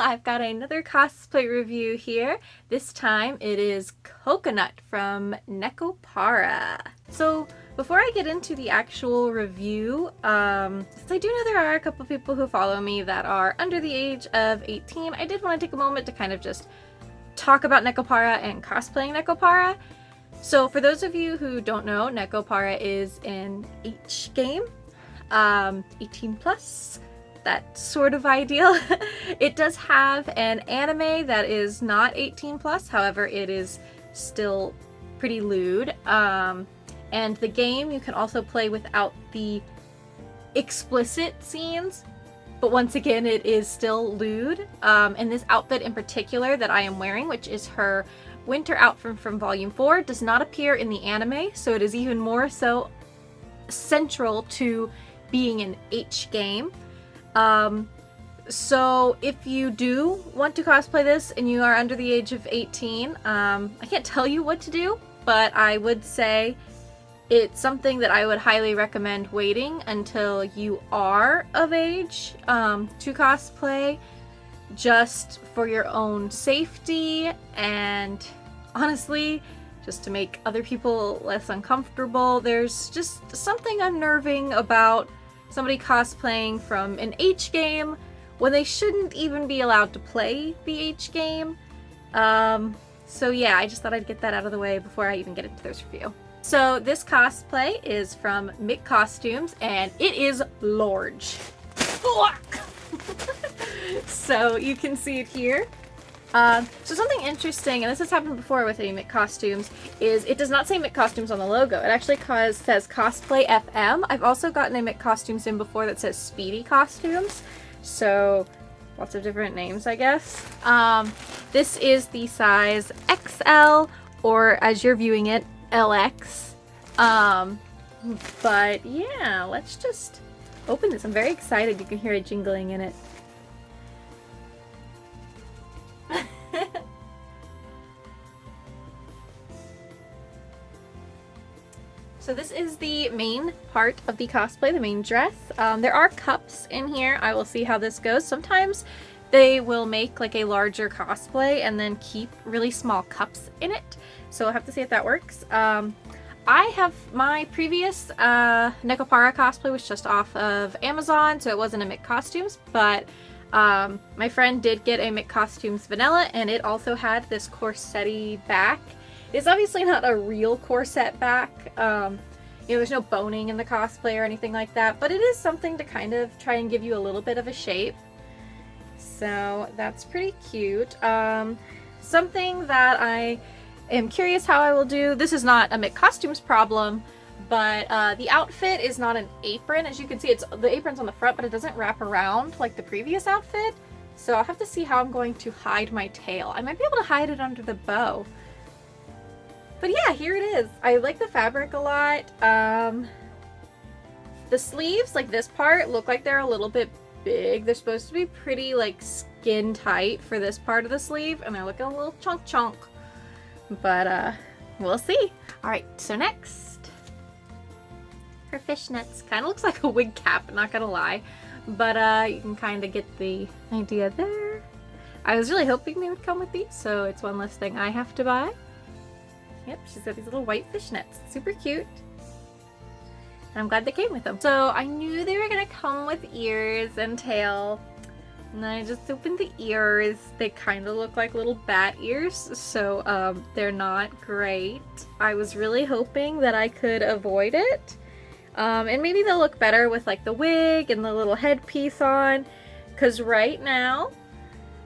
I've got another cosplay review here. This time it is Coconut from Nekopara. So before I get into the actual review, since I do know there are a couple people who follow me that are under the age of 18, I did want to take a moment to kind of just talk about Nekopara and cosplaying Nekopara. So for those of you who don't know, Nekopara is an H game, 18 plus. That sort of ideal. It does have an anime that is not 18 plus, however it is still pretty lewd. And the game you can also play without the explicit scenes, but once again it is still lewd. And this outfit in particular that I am wearing, which is her winter outfit from volume 4, does not appear in the anime, so it is even more so central to being an H game. So if you do want to cosplay this and you are under the age of 18, I can't tell you what to do, but I would say it's something that I would highly recommend waiting until you are of age to cosplay, just for your own safety and honestly just to make other people less uncomfortable. There's just something unnerving about somebody cosplaying from an H game when they shouldn't even be allowed to play the H game. So yeah, I just thought I'd get that out of the way before I even get into this review. So this cosplay is from MicCostumes and it is large. So you can see it here. So something interesting, and this has happened before with any MicCostumes, is it does not say MicCostumes on the logo. It actually says Cosplay FM. I've also gotten a MicCostumes in before that says Speedy Costumes. So lots of different names, I guess. This is the size XL, or as you're viewing it, LX. But yeah, let's just open this. I'm very excited. You can hear it jingling in it. So this is the main part of the cosplay, the main dress. There are cups in here. I will see how this goes. Sometimes they will make like a larger cosplay and then keep really small cups in it. So I'll have to see if that works. I have my previous Nekopara cosplay was just off of Amazon, so it wasn't a MicCostumes, but my friend did get a MicCostumes vanilla, and it also had this corset-y back. It's obviously not a real corset back. There's no boning in the cosplay or anything like that, but it is something to kind of try and give you a little bit of a shape. So that's pretty cute. Something that I am curious how I will do. This is not a MicCostumes problem, but the outfit is not an apron. As you can see, the apron's on the front, but it doesn't wrap around like the previous outfit. So I'll have to see how I'm going to hide my tail. I might be able to hide it under the bow. But yeah, here it is. I like the fabric a lot. The sleeves, like this part, look like they're a little bit big. They're supposed to be pretty like skin tight for this part of the sleeve, and they're looking a little chunk. But we'll see. Alright, so next. Her fishnets. Kind of looks like a wig cap, not gonna lie. But you can kind of get the idea there. I was really hoping they would come with these, so it's one less thing I have to buy. Yep, she's got these little white fishnets. Super cute. And I'm glad they came with them. So I knew they were gonna come with ears and tail. And I just opened the ears. They kind of look like little bat ears, so they're not great. I was really hoping that I could avoid it. And maybe they'll look better with like the wig and the little headpiece on. Because right now,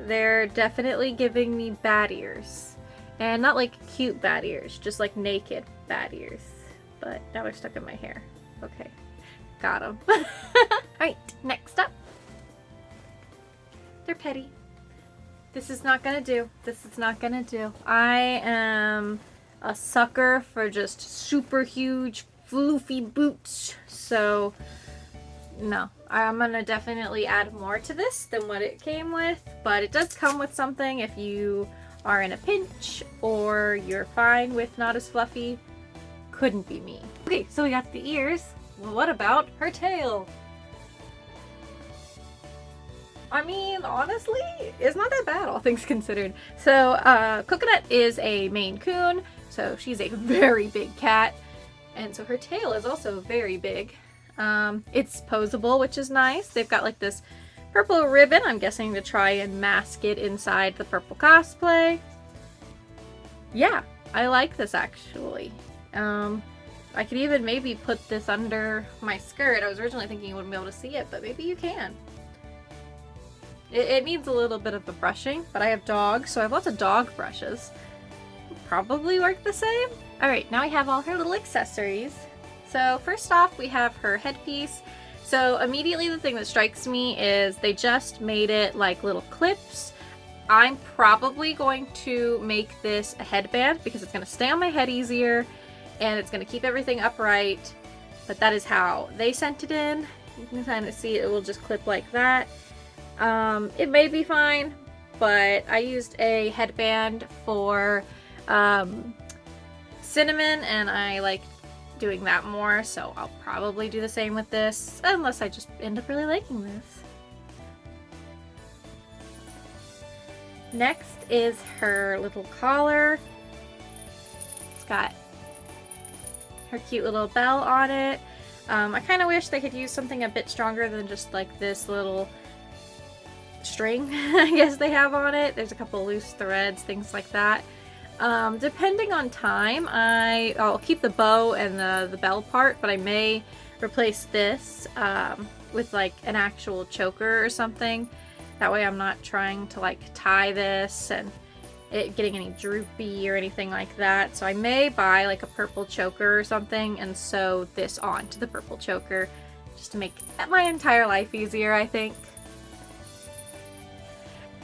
they're definitely giving me bat ears. And not like cute bat ears, just like naked bat ears. But now they're stuck in my hair. Okay, got them. Alright, next up. They're petty. This is not gonna do. This is not gonna do. I am a sucker for just super huge, floofy boots. So, no. I'm gonna definitely add more to this than what it came with. But it does come with something if you are in a pinch or you're fine with not as fluffy. Couldn't be me. Okay, so we got the ears. Well, what about her tail? I mean, honestly, it's not that bad, all things considered. So, Coconut is a Maine Coon, so she's a very big cat, and so her tail is also very big. It's posable, which is nice. They've got like this purple ribbon, I'm guessing to try and mask it inside the purple cosplay. Yeah, I like this actually. I could even maybe put this under my skirt. I was originally thinking you wouldn't be able to see it, but maybe you can. It needs a little bit of a brushing, but I have dogs, so I have lots of dog brushes. Probably work the same. Alright, now I have all her little accessories. So first off, we have her headpiece. So immediately the thing that strikes me is they just made it like little clips. I'm probably going to make this a headband because it's going to stay on my head easier and it's going to keep everything upright. But that is how they sent it in. You can kind of see it will just clip like that. It may be fine, but I used a headband for Cinnamon and I like doing that more, so I'll probably do the same with this, unless I just end up really liking this. Next is her little collar. It's got her cute little bell on it. I kind of wish they could use something a bit stronger than just like this little string I guess they have on it. There's a couple loose threads, things like that. Depending on time, I'll keep the bow and the bell part, but I may replace this with like an actual choker or something. That way I'm not trying to like tie this and it getting any droopy or anything like that. So I may buy like a purple choker or something and sew this onto the purple choker just to make my entire life easier, I think.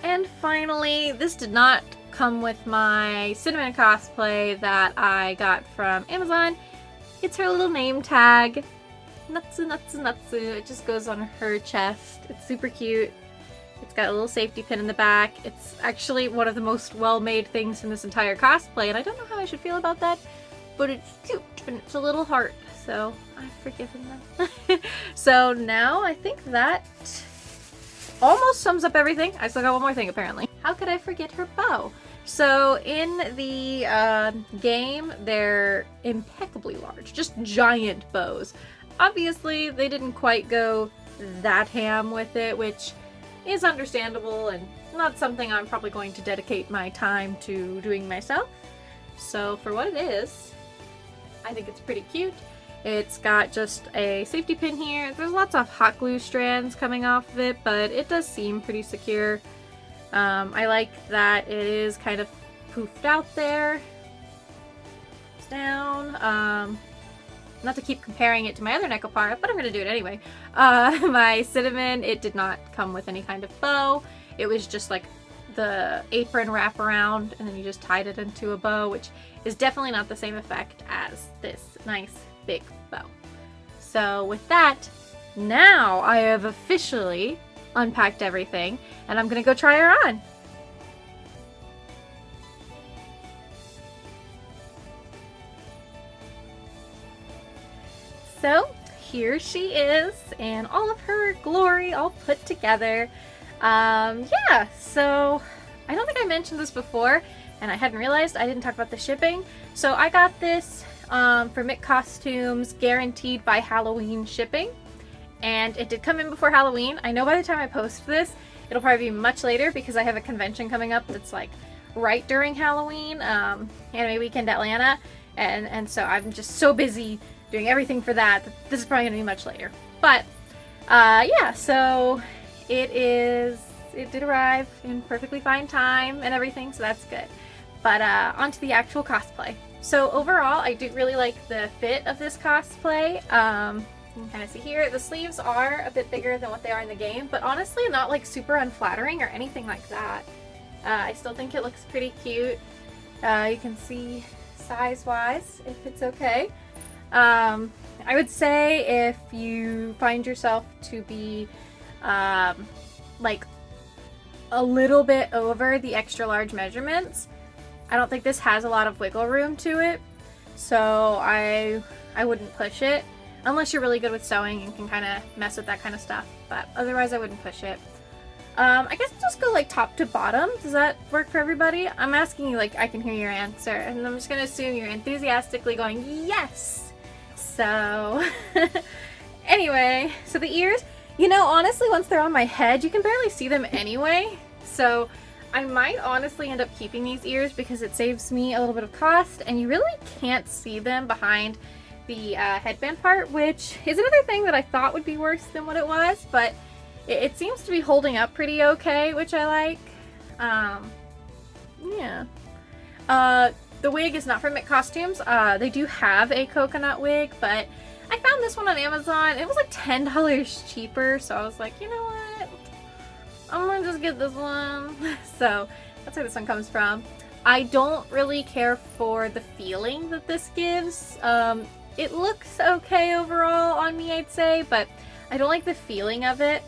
And finally, this did not come with my Cinnamon cosplay that I got from Amazon. It's her little name tag. Natsu Natsu Natsu. It just goes on her chest. It's super cute. It's got a little safety pin in the back. It's actually one of the most well-made things in this entire cosplay, and I don't know how I should feel about that, but it's cute, and it's a little heart, so I've forgiven them. So now I think that almost sums up everything. I still got one more thing, apparently. How could I forget her bow? So in the game, they're impeccably large, just giant bows. Obviously, they didn't quite go that ham with it, which is understandable and not something I'm probably going to dedicate my time to doing myself. So for what it is, I think it's pretty cute. It's got just a safety pin here. There's lots of hot glue strands coming off of it, but it does seem pretty secure. I like that it is kind of poofed out there. It's down. Not to keep comparing it to my other Nekopara, but I'm going to do it anyway. My Cinnamon, it did not come with any kind of bow. It was just like the apron wrap around, and then you just tied it into a bow, which is definitely not the same effect as this nice big bow. So with that, now I have officially unpacked everything, and I'm going to go try her on. So here she is in all of her glory, all put together. Yeah, so I don't think I mentioned this before, and I hadn't realized I didn't talk about the shipping. So I got this for MicCostumes, guaranteed by Halloween shipping, and it did come in before Halloween. I know by the time I post this, it'll probably be much later because I have a convention coming up that's like right during Halloween, Anime Weekend Atlanta, and so I'm just so busy doing everything for that. This is probably going to be much later. But, yeah, so it did arrive in perfectly fine time and everything, so that's good. But, onto the actual cosplay. So overall, I do really like the fit of this cosplay. You can kind of see here, the sleeves are a bit bigger than what they are in the game, but honestly not like super unflattering or anything like that. I still think it looks pretty cute. You can see size-wise if it's okay. I would say if you find yourself to be like a little bit over the extra large measurements, I don't think this has a lot of wiggle room to it, so I wouldn't push it unless you're really good with sewing and can kind of mess with that kind of stuff, but otherwise I wouldn't push it. I guess I'll just go like top to bottom. Does that work for everybody? I'm asking you like I can hear your answer, and I'm just gonna assume you're enthusiastically going yes. So anyway, so the ears, you know, honestly, once they're on my head, you can barely see them anyway. So I might honestly end up keeping these ears because it saves me a little bit of cost, and you really can't see them behind the headband part, which is another thing that I thought would be worse than what it was, but it seems to be holding up pretty okay, which I like. Yeah. The wig is not from MicCostumes. They do have a coconut wig, but I found this one on Amazon. It was like $10 cheaper, so I was like, you know what? I'm gonna just get this one. So that's where this one comes from. I don't really care for the feeling that this gives. It looks okay overall on me, I'd say, but I don't like the feeling of it.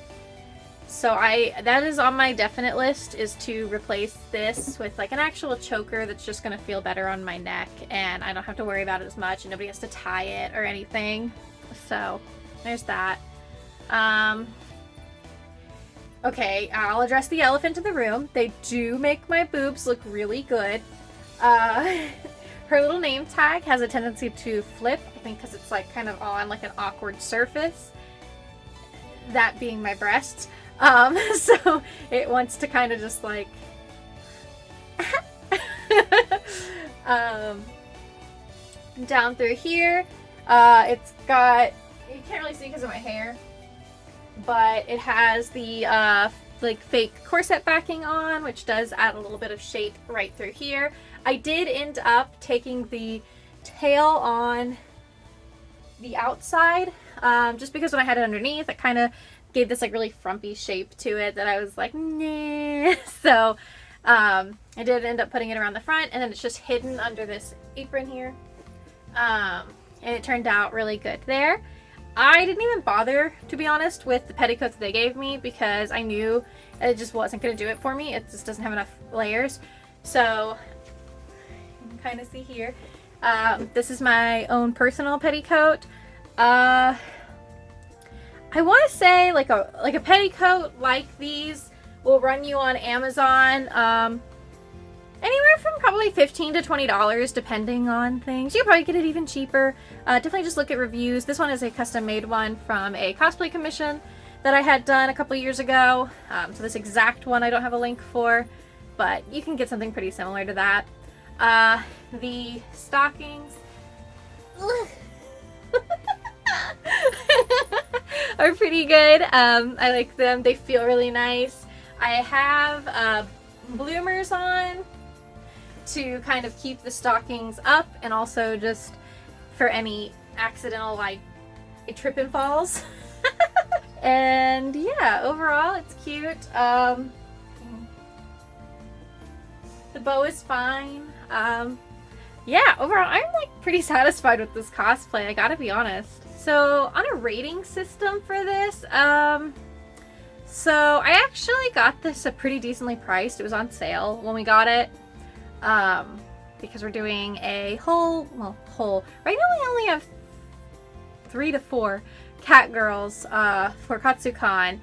So that is on my definite list, is to replace this with like an actual choker that's just gonna feel better on my neck, and I don't have to worry about it as much, and nobody has to tie it or anything. So there's that. Okay, I'll address the elephant in the room. They do make my boobs look really good. Her little name tag has a tendency to flip, I think because it's like kind of on like an awkward surface. That being my breasts. So it wants to kind of just like down through here. It's got, you can't really see because of my hair, but it has the like fake corset backing on, which does add a little bit of shape right through here. I did end up taking the tail on the outside, just because when I had it underneath, it kind of gave this like really frumpy shape to it that I was like, nah. So I did end up putting it around the front, and then it's just hidden under this apron here. And it turned out really good there. I didn't even bother, to be honest, with the petticoat that they gave me because I knew it just wasn't going to do it for me. It just doesn't have enough layers. So you can kind of see here. This is my own personal petticoat. I want to say like a petticoat like these will run you on Amazon anywhere from probably $15 to $20 depending on things. You can probably get it even cheaper. Definitely just look at reviews. This one is a custom made one from a cosplay commission that I had done a couple years ago. So this exact one I don't have a link for, but you can get something pretty similar to that. The stockings are pretty good. I like them. They feel really nice. I have bloomers on to kind of keep the stockings up, and also just for any accidental like trip and falls. And yeah, overall it's cute. The bow is fine. Yeah, overall I'm like pretty satisfied with this cosplay, I gotta be honest. So on a rating system for this, so I actually got this pretty decently priced. It was on sale when we got it, because we're doing a whole. Right now we only have 3 to 4 cat girls for Katsucon,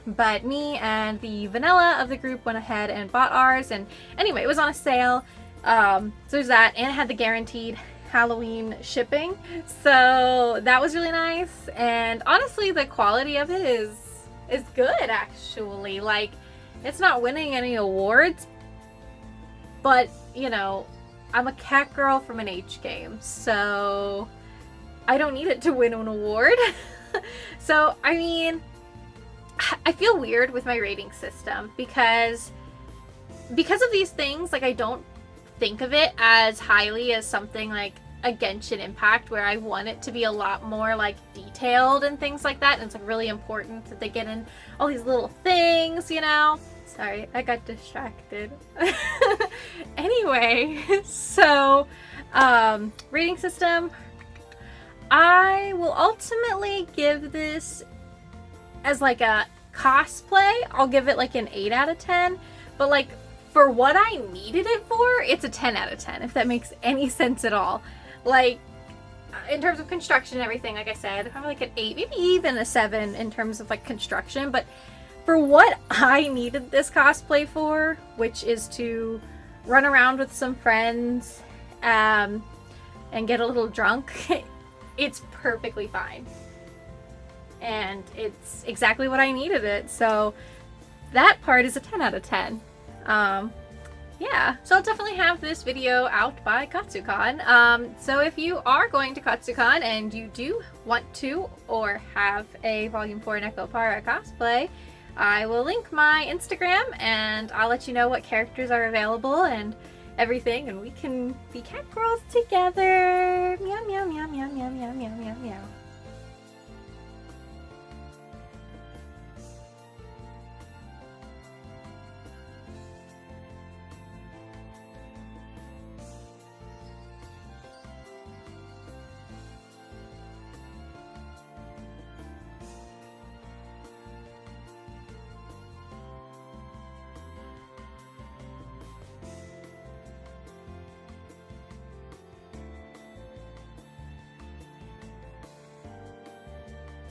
but me and the vanilla of the group went ahead and bought ours, and anyway, it was on a sale. So there's that, and it had the guaranteed Halloween shipping, so that was really nice. And honestly, the quality of it is good actually. Like, it's not winning any awards, but you know, I'm a cat girl from an H game, so I don't need it to win an award. So I mean, I feel weird with my rating system because of these things. Like, I don't think of it as highly as something like a Genshin Impact, where I want it to be a lot more like detailed and things like that, and it's like really important that they get in all these little things, you know. Sorry, I got distracted. Anyway, so rating system, I will ultimately give this as like a cosplay, I'll give it like an 8 out of 10, but like for what I needed it for, it's a 10 out of 10, if that makes any sense at all. Like, in terms of construction and everything, like I said, probably like an 8, maybe even a 7 in terms of like construction, but for what I needed this cosplay for, which is to run around with some friends and get a little drunk, it's perfectly fine. And it's exactly what I needed it. So that part is a 10 out of 10. Yeah, so I'll definitely have this video out by Katsucon. So if you are going to Katsucon and you do want to or have a Volume 4 Nekopara cosplay, I will link my Instagram and I'll let you know what characters are available and everything, and we can be cat girls together. Meow, meow, meow, meow, meow, meow, meow, meow, meow.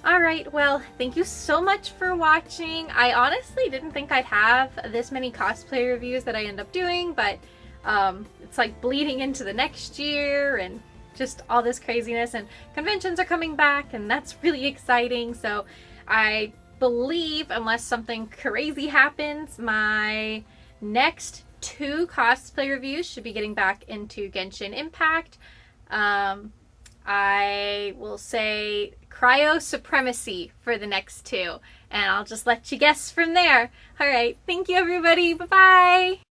Alright, well, thank you so much for watching. I honestly didn't think I'd have this many cosplay reviews that I end up doing, but it's like bleeding into the next year and just all this craziness, and conventions are coming back and that's really exciting. So I believe, unless something crazy happens, my next 2 cosplay reviews should be getting back into Genshin Impact. I will say Cryo Supremacy for the next 2, and I'll just let you guess from there. Alright, thank you everybody, bye bye!